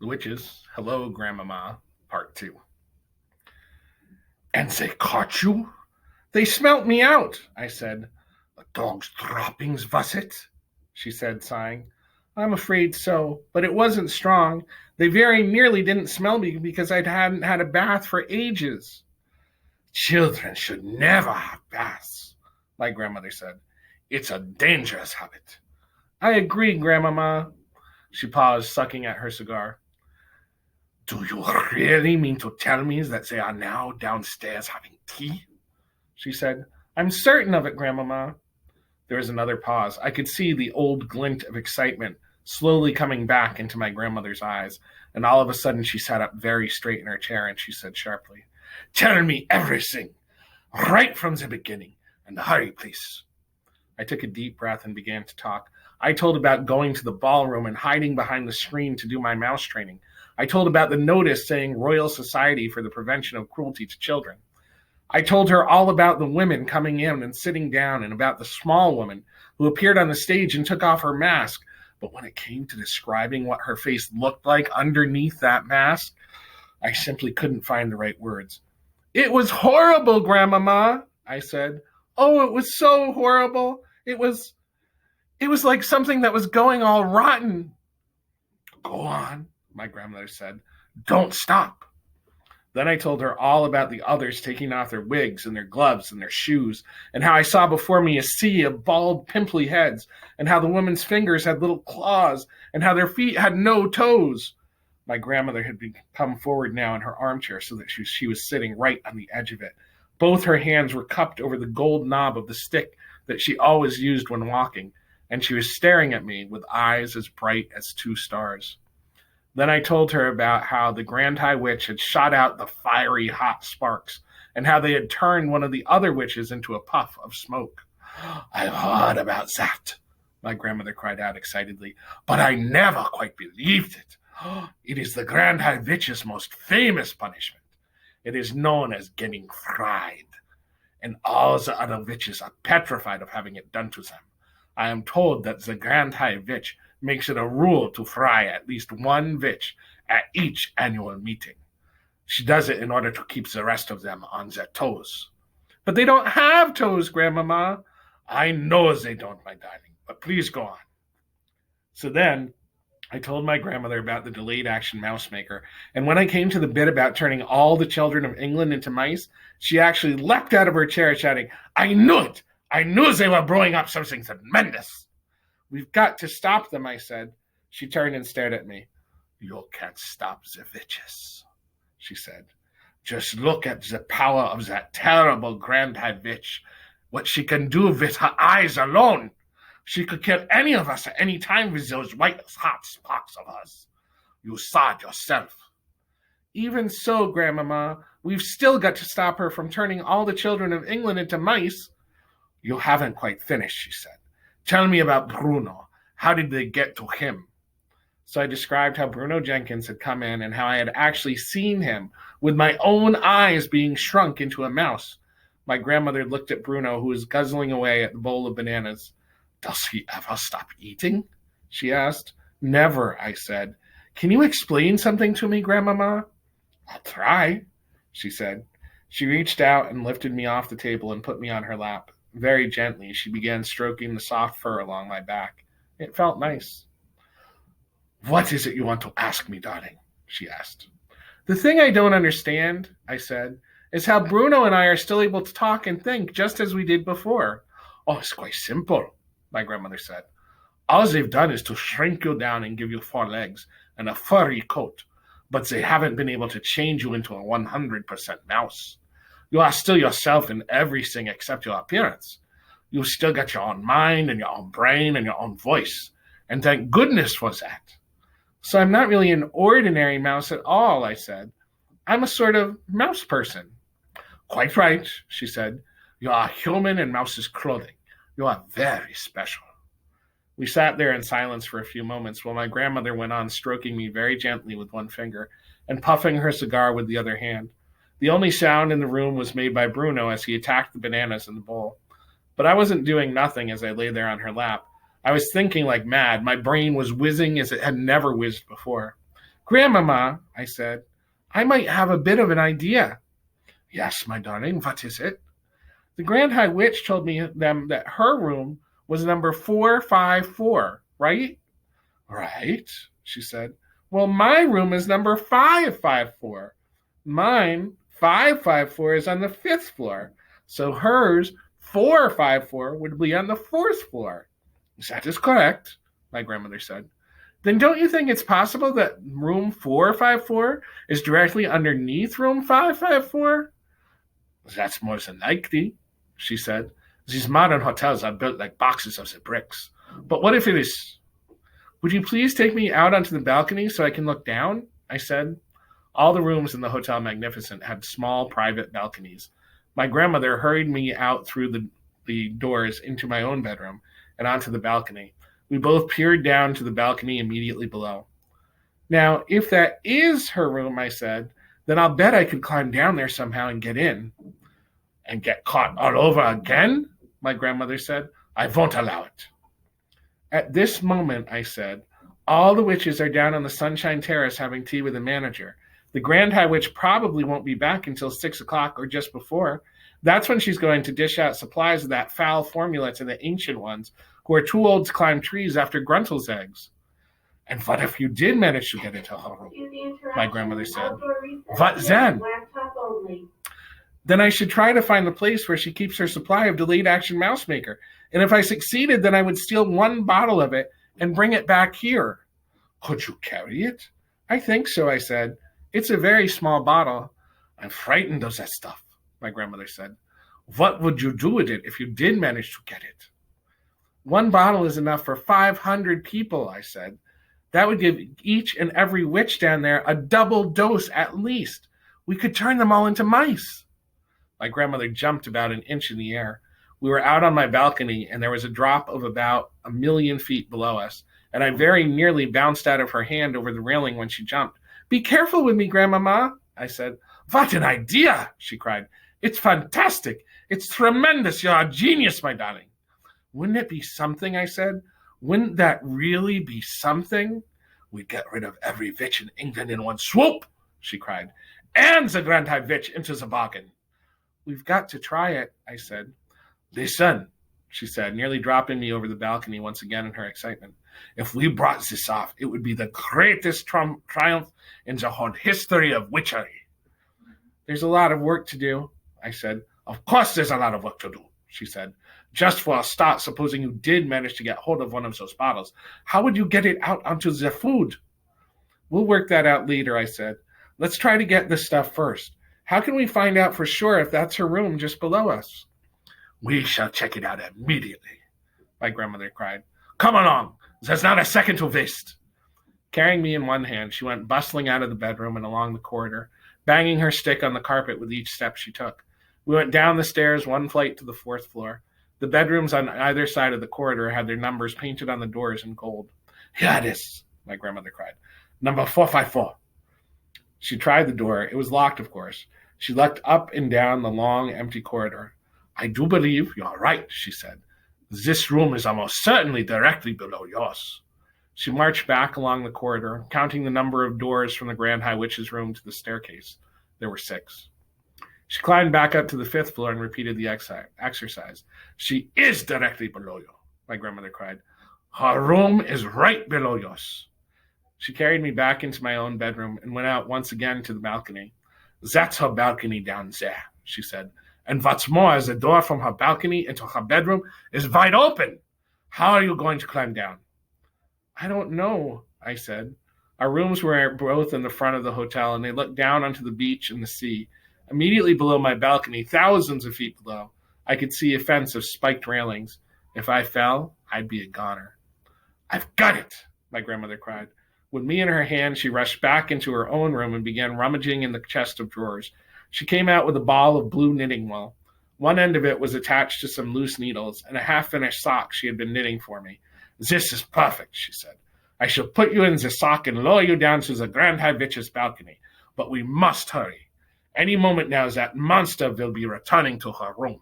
The Witches, Hello, Grandmama, Part 2. And they caught you? They smelt me out, I said. A dog's droppings, was it? She said, sighing. I'm afraid so, but it wasn't strong. They very nearly didn't smell me because I hadn't had a bath for ages. Children should never have baths, my grandmother said. It's a dangerous habit. I agree, Grandmama. She paused, sucking at her cigar. Do you really mean to tell me that they are now downstairs having tea? She said. I'm certain of it, Grandmama. There was another pause. I could see the old glint of excitement slowly coming back into my grandmother's eyes, and all of a sudden she sat up very straight in her chair and she said sharply, Tell me everything, right from the beginning, and hurry, please. I took a deep breath and began to talk. I told about going to the ballroom and hiding behind the screen to do my mouse training. I told about the notice saying Royal Society for the Prevention of Cruelty to Children. I told her all about the women coming in and sitting down and about the small woman who appeared on the stage and took off her mask. But when it came to describing what her face looked like underneath that mask, I simply couldn't find the right words. It was horrible, Grandmama, I said. Oh, it was so horrible. It was like something that was going all rotten. Go on, my grandmother said. Don't stop. Then I told her all about the others taking off their wigs and their gloves and their shoes, and how I saw before me a sea of bald, pimply heads, and how the women's fingers had little claws, and how their feet had no toes. My grandmother had come forward now in her armchair so that she was sitting right on the edge of it. Both her hands were cupped over the gold knob of the stick that she always used when walking, and she was staring at me with eyes as bright as two stars. Then I told her about how the Grand High Witch had shot out the fiery hot sparks, and how they had turned one of the other witches into a puff of smoke. I've heard about that, my grandmother cried out excitedly, but I never quite believed it. It is the Grand High Witch's most famous punishment. It is known as getting fried, and all the other witches are petrified of having it done to them. I am told that the Grand High Witch makes it a rule to fry at least one witch at each annual meeting. She does it in order to keep the rest of them on their toes. But they don't have toes, Grandmama. I know they don't, my darling, but please go on. So then I told my grandmother about the delayed action mouse maker, and when I came to the bit about turning all the children of England into mice, she actually leapt out of her chair shouting, I knew it! I knew they were brewing up something tremendous. We've got to stop them, I said. She turned and stared at me. You can't stop the witches, she said. Just look at the power of that terrible Grand High Witch, what she can do with her eyes alone. She could kill any of us at any time with those white hot sparks of hers. You saw it yourself. Even so, Grandmama, we've still got to stop her from turning all the children of England into mice. You haven't quite finished, she said. Tell me about Bruno. How did they get to him? So I described how Bruno Jenkins had come in and how I had actually seen him with my own eyes being shrunk into a mouse. My grandmother looked at Bruno, who was guzzling away at the bowl of bananas. Does he ever stop eating? She asked. Never, I said. Can you explain something to me, Grandmama? I'll try, she said. She reached out and lifted me off the table and put me on her lap. Very gently, she began stroking the soft fur along my back. It felt nice. What is it you want to ask me, darling? She asked. The thing I don't understand, I said, is how Bruno and I are still able to talk and think just as we did before. Oh, it's quite simple, my grandmother said. All they've done is to shrink you down and give you 4 legs and a furry coat, but they haven't been able to change you into a 100% mouse. You are still yourself in everything except your appearance. You've still got your own mind and your own brain and your own voice, and thank goodness for that. So I'm not really an ordinary mouse at all, I said. I'm a sort of mouse person. Quite right, she said. You are human in mouse's clothing. You are very special. We sat there in silence for a few moments while my grandmother went on stroking me very gently with one finger and puffing her cigar with the other hand. The only sound in the room was made by Bruno as he attacked the bananas in the bowl. But I wasn't doing nothing as I lay there on her lap. I was thinking like mad. My brain was whizzing as it had never whizzed before. Grandmama, I said, I might have a bit of an idea. Yes, my darling, what is it? The Grand High Witch told them that her room was number 454, right? Right, she said. Well, my room is number 554. Mine, 554, is on the 5th floor. So hers, 454, would be on the 4th floor. That is correct, my grandmother said. Then don't you think it's possible that room 454 is directly underneath room 554? That's more than likely, she said. These modern hotels are built like boxes of the bricks. But what if it is? Would you please take me out onto the balcony so I can look down? I said. All the rooms in the Hotel Magnificent had small private balconies. My grandmother hurried me out through the doors into my own bedroom and onto the balcony. We both peered down to the balcony immediately below. Now, if that is her room, I said, then I'll bet I could climb down there somehow and get in. And get caught all over again? My grandmother said. I won't allow it. At this moment, I said, all the witches are down on the Sunshine Terrace having tea with the manager. The Grand High Witch probably won't be back until 6 o'clock or just before. That's when she's going to dish out supplies of that foul formula to the ancient ones who are too old to climb trees after Gruntel's eggs. And what if you did manage to get into her room? My grandmother said. What then? Then I should try to find the place where she keeps her supply of delayed action mouse maker. And if I succeeded, then I would steal one bottle of it and bring it back here. Could you carry it? I think so, I said. It's a very small bottle. I'm frightened of that stuff, my grandmother said. What would you do with it if you did manage to get it? One bottle is enough for 500 people, I said. That would give each and every witch down there a double dose at least. We could turn them all into mice. My grandmother jumped about an inch in the air. We were out on my balcony, and there was a drop of about 1,000,000 feet below us, and I very nearly bounced out of her hand over the railing when she jumped. Be careful with me, Grandmama, I said. What an idea, she cried. It's fantastic. It's tremendous. You're a genius, my darling. Wouldn't it be something, I said. Wouldn't that really be something? We'd get rid of every witch in England in one swoop, she cried. And the Grand High Witch into the bargain. We've got to try it, I said. Listen, she said, nearly dropping me over the balcony once again in her excitement. If we brought this off, it would be the greatest triumph in the whole history of witchery. There's a lot of work to do, I said. Of course there's a lot of work to do, she said. Just for a start, supposing you did manage to get hold of one of those bottles, how would you get it out onto the food? We'll work that out later, I said. Let's try to get this stuff first. How can we find out for sure if that's her room just below us? We shall check it out immediately, my grandmother cried. Come along. There's not a second to waste. Carrying me in one hand, she went bustling out of the bedroom and along the corridor, banging her stick on the carpet with each step she took. We went down the stairs, one flight to the 4th floor. The bedrooms on either side of the corridor had their numbers painted on the doors in gold. Here it is, my grandmother cried. Number 454. She tried the door. It was locked, of course. She looked up and down the long, empty corridor. I do believe you're right, she said. This room is almost certainly directly below yours. She marched back along the corridor, counting the number of doors from the Grand High Witch's room to the staircase. There were 6. She climbed back up to the 5th floor and repeated the exercise. She is directly below you, my grandmother cried. Her room is right below yours. She carried me back into my own bedroom and went out once again to the balcony. That's her balcony down there, she said. And what's more, the door from her balcony into her bedroom is wide open. How are you going to climb down? I don't know, I said. Our rooms were both in the front of the hotel, and they looked down onto the beach and the sea. Immediately below my balcony, thousands of feet below, I could see a fence of spiked railings. If I fell, I'd be a goner. I've got it, my grandmother cried. With me in her hand, she rushed back into her own room and began rummaging in the chest of drawers. She came out with a ball of blue knitting wool. One end of it was attached to some loose needles and a half-finished sock she had been knitting for me. This is perfect, she said. I shall put you in the sock and lower you down to the Grand High Witch's balcony. But we must hurry. Any moment now that monster will be returning to her room.